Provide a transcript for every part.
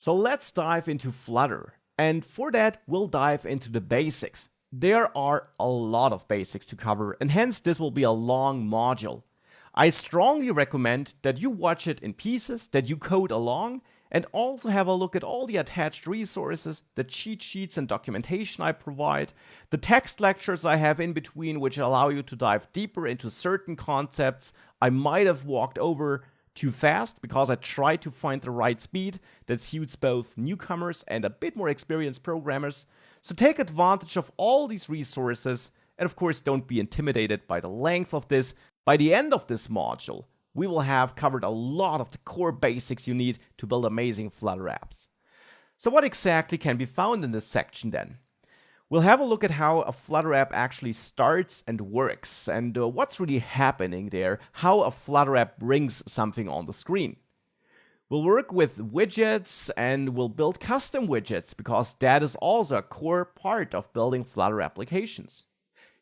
So let's dive into Flutter. And for that, we'll dive into the basics. There are a lot of basics to cover, and hence this will be a long module. I strongly recommend that you watch it in pieces, that you code along, and also have a look at all the attached resources, the cheat sheets and documentation I provide, the text lectures I have in between which allow you to dive deeper into certain concepts I might have walked over too fast because I try to find the right speed that suits both newcomers and a bit more experienced programmers. So take advantage of all these resources, and of course don't be intimidated by the length of this. By the end of this module, we will have covered a lot of the core basics you need to build amazing Flutter apps. So what exactly can be found in this section then? We'll have a look at how a Flutter app actually starts and works, and what's really happening there, how a Flutter app brings something on the screen. We'll work with widgets and we'll build custom widgets because that is also a core part of building Flutter applications.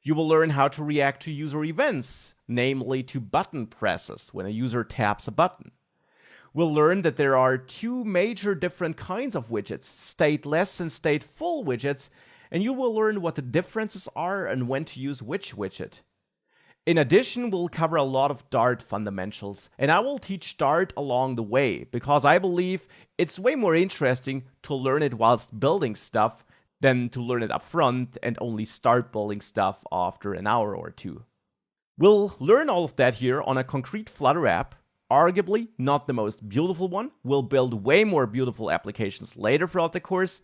You will learn how to react to user events, namely to button presses when a user taps a button. We'll learn that there are two major different kinds of widgets, stateless and stateful widgets, and you will learn what the differences are and when to use which widget. In addition, we'll cover a lot of Dart fundamentals, and I will teach Dart along the way because I believe it's way more interesting to learn it whilst building stuff than to learn it up front and only start building stuff after an hour or two. We'll learn all of that here on a concrete Flutter app, arguably not the most beautiful one. We'll build way more beautiful applications later throughout the course,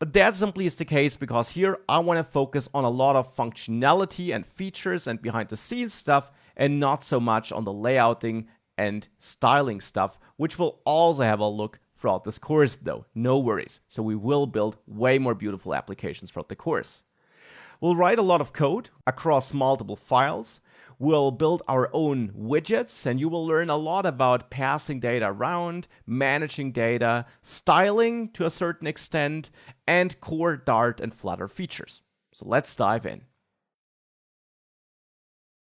but that simply is the case because here I want to focus on a lot of functionality and features and behind the scenes stuff and not so much on the layouting and styling stuff, which we'll also have a look throughout this course though, no worries. So we will build way more beautiful applications throughout the course. We'll write a lot of code across multiple files. We'll build our own widgets, and you will learn a lot about passing data around, managing data, styling to a certain extent, and core Dart and Flutter features. So let's dive in.